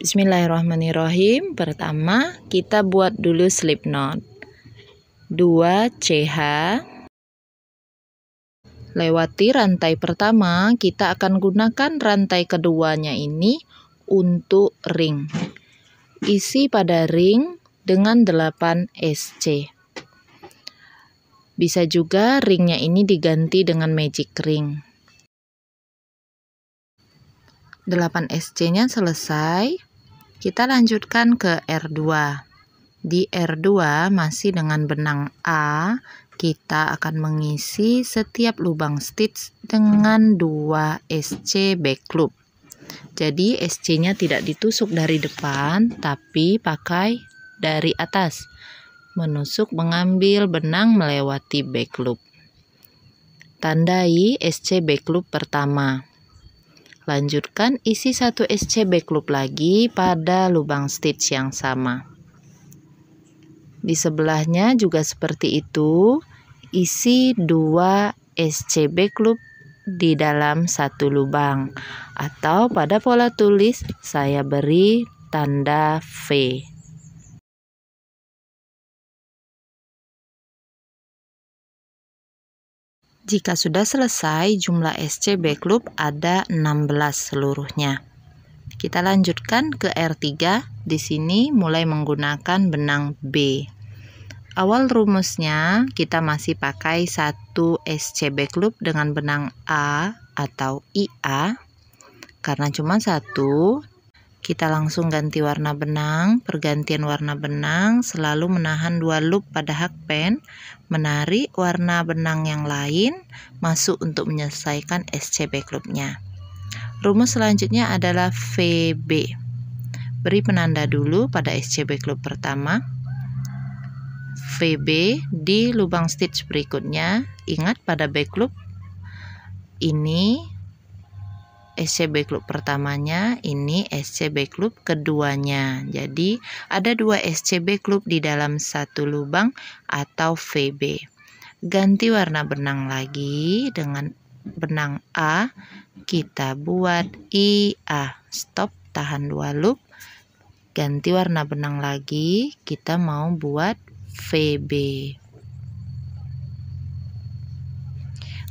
Bismillahirrahmanirrahim. Pertama, kita buat dulu slip knot. 2 CH. Lewati rantai pertama, kita akan gunakan rantai keduanya ini untuk ring. Isi pada ring dengan 8 SC. Bisa juga ringnya ini diganti dengan magic ring. 8 SC-nya selesai. Kita lanjutkan ke R2. Di R2 masih dengan benang A, kita akan mengisi setiap lubang stitch dengan 2 SC back loop. Jadi SC-nya tidak ditusuk dari depan, tapi pakai dari atas. Menusuk mengambil benang melewati back loop. Tandai SC back loop pertama. Lanjutkan isi 1 SC back loop lagi pada lubang stitch yang sama. Di sebelahnya juga seperti itu, isi 2 SC back loop di dalam satu lubang, atau pada pola tulis saya beri tanda V. Jika sudah selesai, jumlah SC back loop ada 16 seluruhnya. Kita lanjutkan ke R3. Di sini mulai menggunakan benang B. Awal rumusnya kita masih pakai 1 SC back loop dengan benang A atau IA. Karena cuma 1, kita langsung ganti warna benang. Pergantian warna benang selalu menahan 2 loop pada hakpen, menarik warna benang yang lain masuk untuk menyelesaikan SC back loop-nya. Rumus selanjutnya adalah VB. Beri penanda dulu pada SC back loop pertama. VB di lubang stitch berikutnya. Ingat pada back loop ini SC back loop pertamanya, ini SC back loop keduanya. Jadi ada 2 SC back loop di dalam satu lubang atau VB. Ganti warna benang lagi dengan benang A. Kita buat IA. Stop, tahan 2 loop. Ganti warna benang lagi. Kita mau buat VB.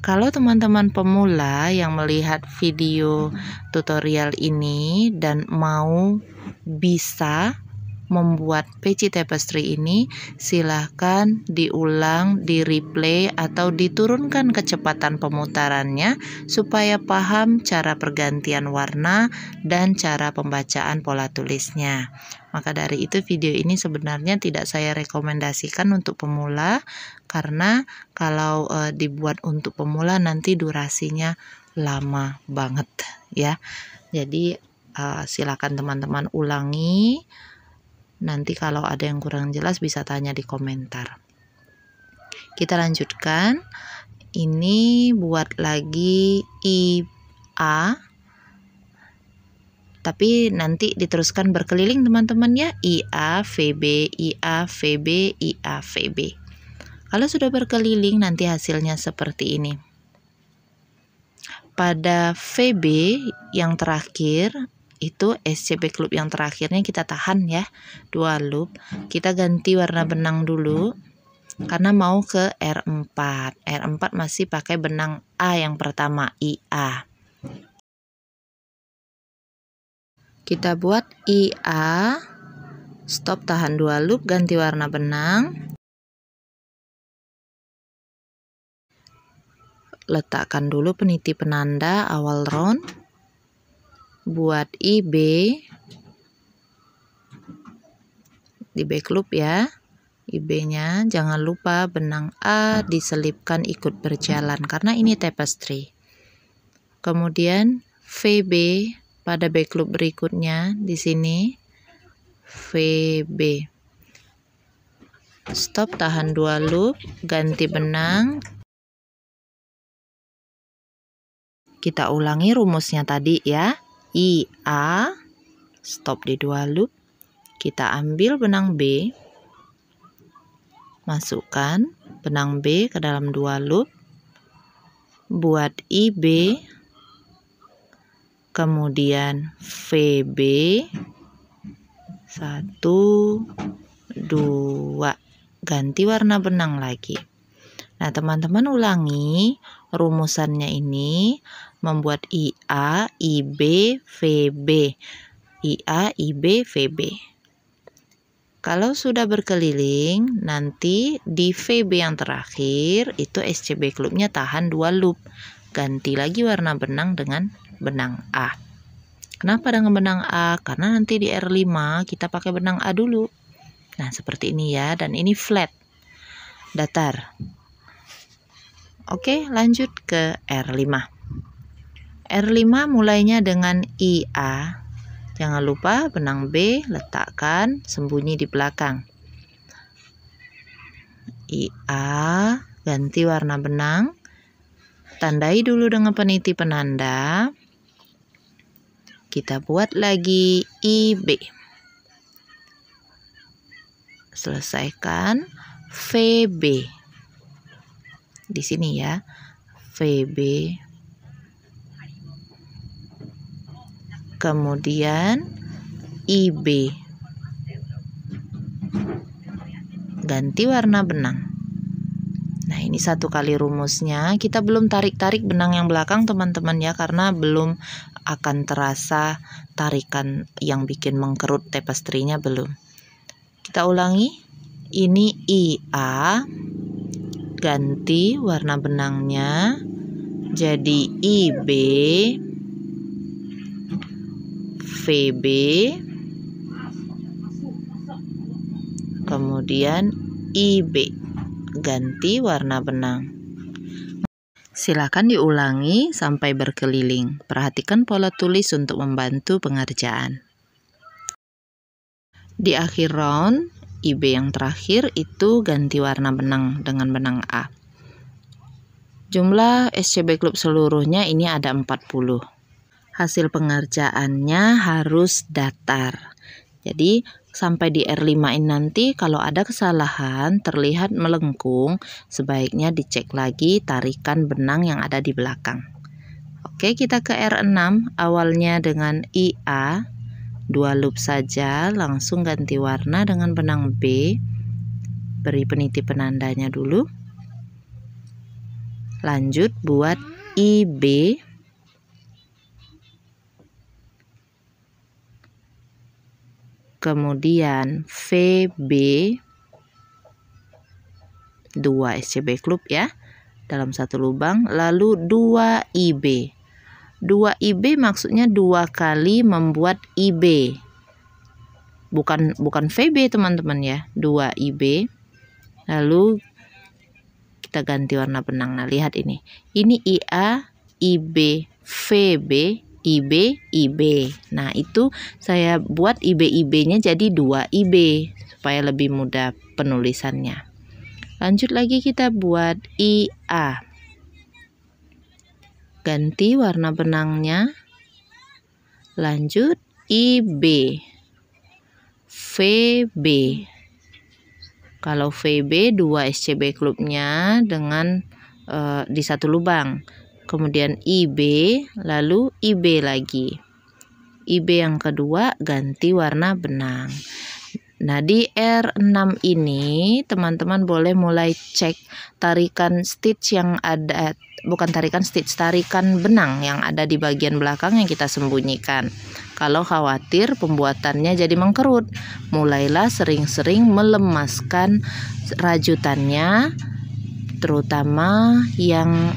Kalau teman-teman pemula yang melihat video tutorial ini dan mau bisa membuat peci tapestry ini, silahkan diulang, di replay atau diturunkan kecepatan pemutarannya supaya paham cara pergantian warna dan cara pembacaan pola tulisnya. Maka dari itu video ini sebenarnya tidak saya rekomendasikan untuk pemula, karena kalau dibuat untuk pemula nanti durasinya lama banget ya. Jadi silakan teman-teman ulangi. Nanti kalau ada yang kurang jelas bisa tanya di komentar. Kita lanjutkan. Ini buat lagi IA. Tapi nanti diteruskan berkeliling teman-teman ya. IA, VB, IA, VB, IA, VB. Kalau sudah berkeliling nanti hasilnya seperti ini. Pada VB yang terakhir, itu SC back loop yang terakhirnya kita tahan ya, 2 loop. Kita ganti warna benang dulu karena mau ke R4. R4 masih pakai benang A yang pertama, IA. Kita buat IA. Stop, tahan 2 loop, ganti warna benang. Letakkan dulu peniti penanda awal round. Buat IB di back loop ya. IB-nya jangan lupa benang A diselipkan ikut berjalan karena ini tapestry. Kemudian VB pada back loop berikutnya di sini VB. Stop, tahan 2 loop, ganti benang. Kita ulangi rumusnya tadi ya. IA, stop di 2 loop. Kita ambil benang B, masukkan benang B ke dalam 2 loop, buat IB, kemudian VB, 1, 2. Ganti warna benang lagi. Nah, teman-teman ulangi rumusannya ini membuat IA, IB, VB. IA, IB, VB. Kalau sudah berkeliling, nanti di VB yang terakhir itu SCB klubnya tahan 2 loop. Ganti lagi warna benang dengan benang A. Kenapa dengan benang A? Karena nanti di R5 kita pakai benang A dulu. Nah, seperti ini ya, dan ini flat, datar. Oke, lanjut ke R5. R5 mulainya dengan IA. Jangan lupa benang B letakkan sembunyi di belakang. IA, ganti warna benang. Tandai dulu dengan peniti penanda. Kita buat lagi IB. Selesaikan VB. Di sini ya, VB. Kemudian IB. Ganti warna benang. Nah, ini satu kali rumusnya. Kita belum tarik-tarik benang yang belakang teman-teman ya, karena belum akan terasa tarikan yang bikin mengkerut tapestry-nya belum. Kita ulangi. Ini IA. Ganti warna benangnya jadi IB, VB, kemudian IB. Ganti warna benang. Silakan diulangi sampai berkeliling. Perhatikan pola tulis untuk membantu pengerjaan. Di akhir round, IB yang terakhir itu ganti warna benang dengan benang A. Jumlah SCB klub seluruhnya ini ada 40. Hasil pengerjaannya harus datar. Jadi sampai di R5 ini nanti kalau ada kesalahan terlihat melengkung, sebaiknya dicek lagi tarikan benang yang ada di belakang. Oke, kita ke R6, awalnya dengan IA, 2 loop saja, langsung ganti warna dengan benang B. Beri peniti penandanya dulu. Lanjut buat IB. Kemudian VB, 2 SCB klub ya, dalam satu lubang, lalu 2 IB. 2 IB maksudnya 2 kali membuat IB. Bukan VB teman-teman ya, 2 IB. Lalu kita ganti warna benang. Nah, lihat ini. Ini IA, IB, VB, IB, IB. Nah, itu saya buat IB-IB-nya jadi 2 IB supaya lebih mudah penulisannya. Lanjut lagi kita buat IA. Ganti warna benangnya. Lanjut IB. VB. Kalau VB 2 SCB klubnya dengan di satu lubang. Kemudian IB, lalu IB lagi. IB yang kedua ganti warna benang. Nah, di R6 ini teman-teman boleh mulai cek tarikan stitch yang ada, bukan tarikan stitch, tarikan benang yang ada di bagian belakang yang kita sembunyikan. Kalau khawatir pembuatannya jadi mengkerut, mulailah sering-sering melemaskan rajutannya, terutama yang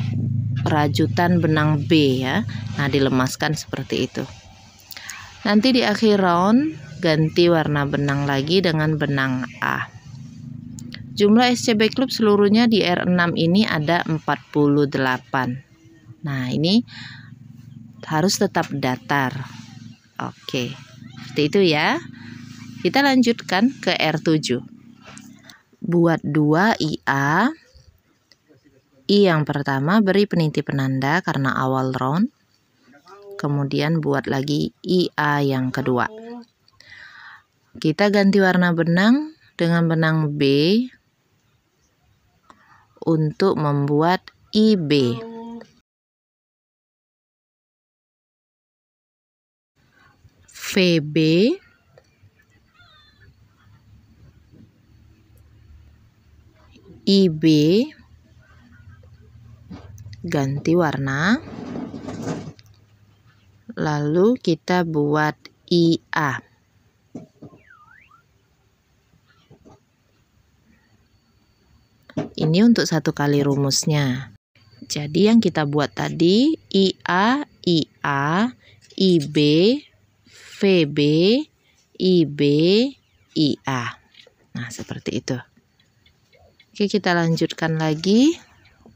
rajutan benang B ya. Nah, dilemaskan seperti itu. Nanti di akhir round ganti warna benang lagi dengan benang A. Jumlah SCB klub seluruhnya di R6 ini ada 48. Nah, ini harus tetap datar. Oke, seperti itu ya. Kita lanjutkan ke R7. Buat 2 IA. I yang pertama beri peniti penanda karena awal round. Kemudian buat lagi IA yang kedua. Kita ganti warna benang dengan benang B untuk membuat IB. VB. IB, ganti warna, lalu kita buat IA. Ini untuk satu kali rumusnya. Jadi yang kita buat tadi IA, IA, IB, VB, IB, IA. Nah, seperti itu. Oke, kita lanjutkan lagi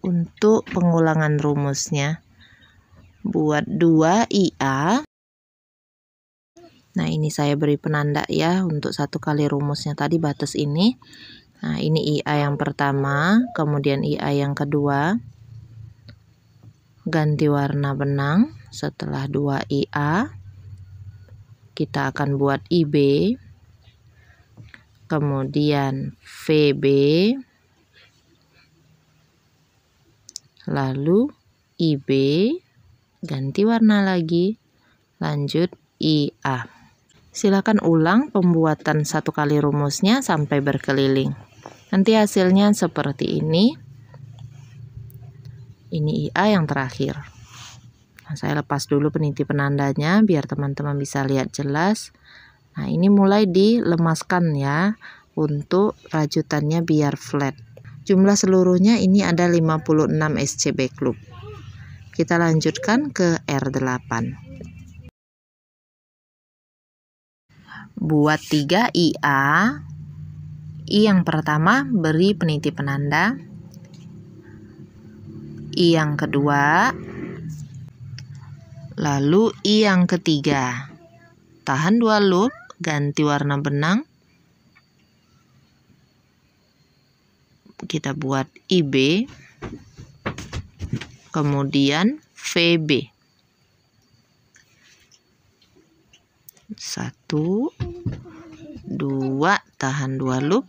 untuk pengulangan rumusnya. Buat 2 IA. Nah, ini saya beri penanda ya untuk satu kali rumusnya tadi batas ini. Nah, ini IA yang pertama, kemudian IA yang kedua. Ganti warna benang. Setelah 2 IA, kita akan buat IB, kemudian VB, lalu IB, ganti warna lagi, lanjut IA. Silakan ulang pembuatan satu kali rumusnya sampai berkeliling. Nanti hasilnya seperti ini. Ini IA yang terakhir. Nah, saya lepas dulu peniti penandanya biar teman-teman bisa lihat jelas. Nah, ini mulai dilemaskan ya untuk rajutannya biar flat. Jumlah seluruhnya ini ada 56 SC back loop. Kita lanjutkan ke R8. Buat 3 IA. I yang pertama beri peniti penanda. I yang kedua, lalu I yang ketiga. Tahan 2 loop, ganti warna benang. Kita buat IB, kemudian VB. 1, 2, tahan 2 loop,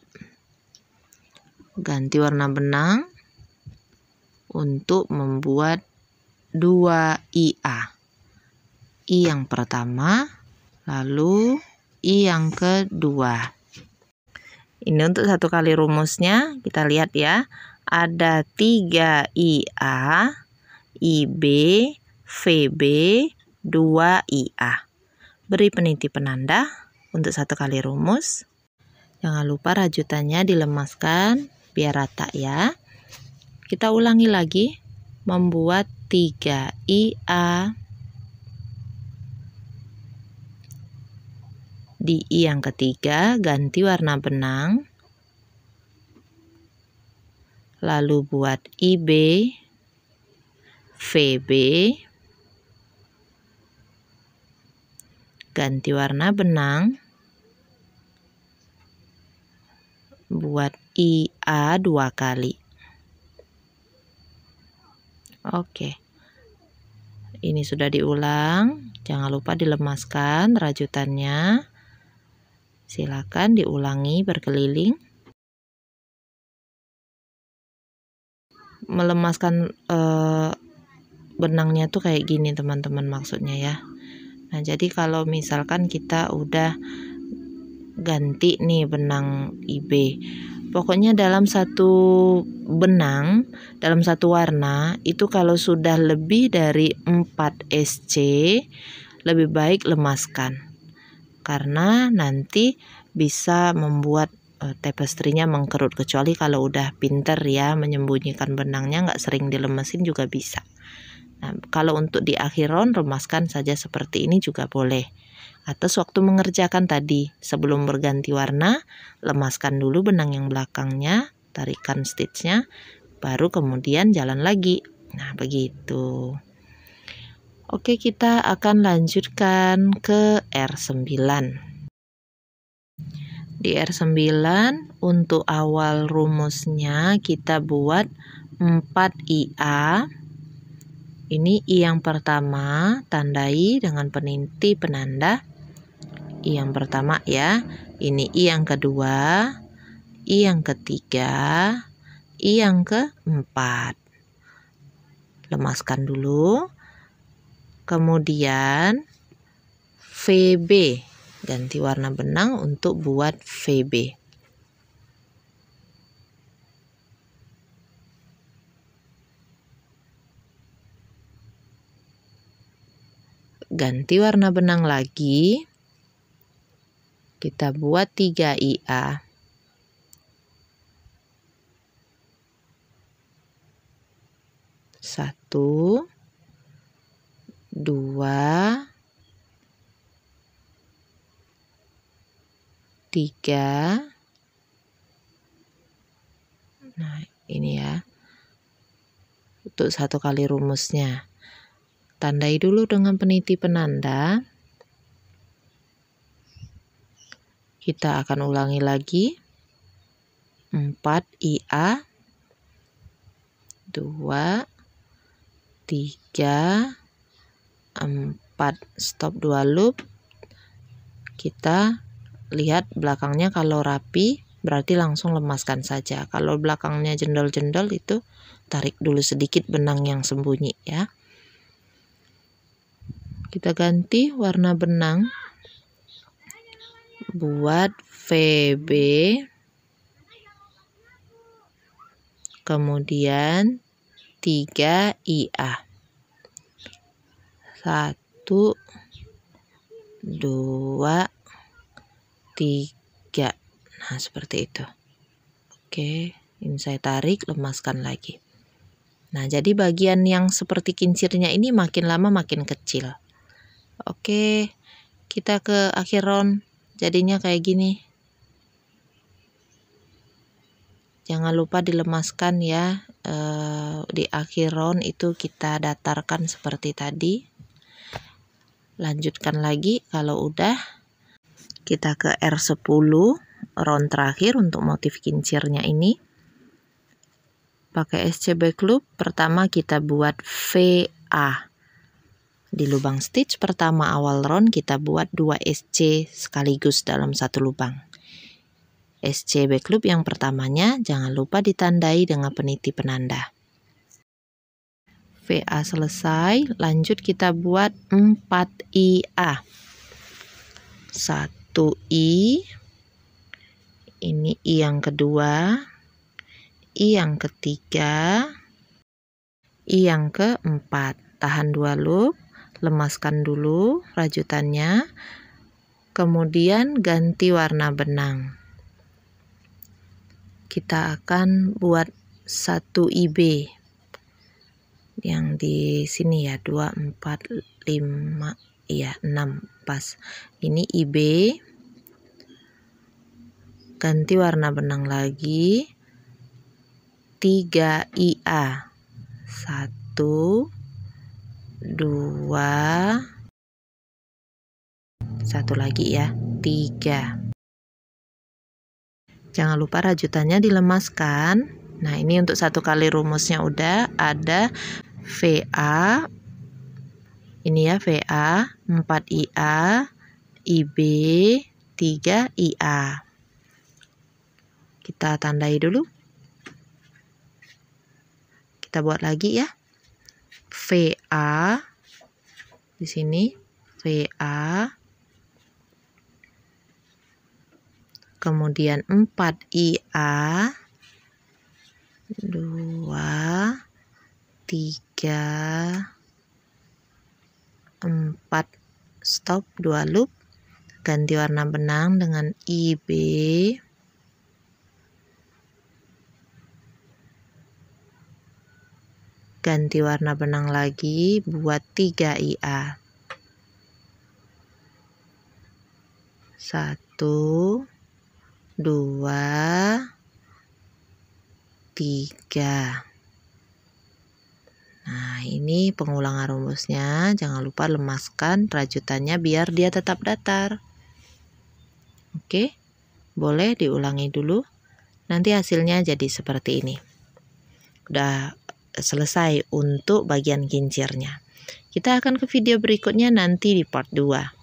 ganti warna benang untuk membuat 2 IA. I yang pertama, lalu I yang kedua. Ini untuk satu kali rumusnya, kita lihat ya. Ada 3 IA, IB, VB, 2 IA. Beri peniti penanda untuk satu kali rumus. Jangan lupa rajutannya dilemaskan biar rata ya. Kita ulangi lagi, membuat 3 IA. Di I yang ketiga, ganti warna benang. Lalu buat IB, VB, ganti warna benang. Buat IA 2 kali. Oke, ini sudah diulang. Jangan lupa dilemaskan rajutannya. Silakan diulangi berkeliling. Melemaskan benangnya tuh kayak gini teman-teman maksudnya ya. Nah, jadi kalau misalkan kita udah ganti nih benang IB, pokoknya dalam satu benang, dalam satu warna itu kalau sudah lebih dari 4 SC lebih baik lemaskan, karena nanti bisa membuat tapestry-nya mengkerut, kecuali kalau udah pinter ya menyembunyikan benangnya, nggak sering dilemesin juga bisa. Nah, kalau untuk di akhir round remaskan saja seperti ini juga boleh. Atau sewaktu mengerjakan tadi, sebelum berganti warna, lemaskan dulu benang yang belakangnya, tarikan stitchnya, baru kemudian jalan lagi. Nah, begitu. Oke, kita akan lanjutkan ke R9. Di R9, untuk awal rumusnya kita buat 4 IA. Ini I yang pertama, tandai dengan peniti penanda. I yang pertama ya. Ini I yang kedua, I yang ketiga, I yang keempat. Lemaskan dulu. Kemudian VB, ganti warna benang untuk buat VB. ganti warna benang lagi. Kita buat 3 IA. 1, 2, 3. Nah, ini ya. Untuk 1 kali rumusnya. Tandai dulu dengan peniti penanda. Kita akan ulangi lagi. 4 IA. 2, 3, 4. Stop 2 loop. Kita lihat belakangnya kalau rapi berarti langsung lemaskan saja. Kalau belakangnya jendol-jendol itu tarik dulu sedikit benang yang sembunyi ya. Kita ganti warna benang. Buat VB. Kemudian 3 IA. 1, 2, 3. Nah, seperti itu. Oke, ini saya tarik, lemaskan lagi. Nah, jadi bagian yang seperti kincirnya ini makin lama makin kecil. Oke, kita ke akhir round, jadinya kayak gini. Jangan lupa dilemaskan ya. Di akhir round itu kita datarkan seperti tadi. Lanjutkan lagi kalau udah. Kita ke R10, round terakhir untuk motif kincirnya ini. Pakai SC back loop, pertama kita buat VA. Di lubang stitch pertama awal round kita buat 2 SC sekaligus dalam satu lubang. SC back loop yang pertamanya jangan lupa ditandai dengan peniti penanda. VA selesai, lanjut kita buat 4 IA. 1 I, ini I yang kedua, I yang ketiga, I yang keempat. Tahan 2 loop, lemaskan dulu rajutannya, kemudian ganti warna benang. Kita akan buat 1 IB yang di sini ya, 2, 4, 5, iya 6 pas. Ini IB. Ganti warna benang lagi. 3 IA. 1, 2, 1 lagi ya, 3. Jangan lupa rajutannya dilemaskan. Nah, ini untuk 1 kali rumusnya udah ada. VA. Ini ya VA, 4 IA, IB, 3 IA. Kita tandai dulu. Kita buat lagi ya. VA di sini, VA. Kemudian 4 IA. 2, 3, 4. Stop 2 loop. Ganti warna benang dengan IB. Ganti warna benang lagi, buat 3 IA. 1, 2, 3. Nah, ini pengulangan rumusnya. Jangan lupa lemaskan rajutannya biar dia tetap datar. Oke, boleh diulangi dulu. Nanti hasilnya jadi seperti ini. Udah selesai untuk bagian kincirnya. Kita akan ke video berikutnya nanti di part 2.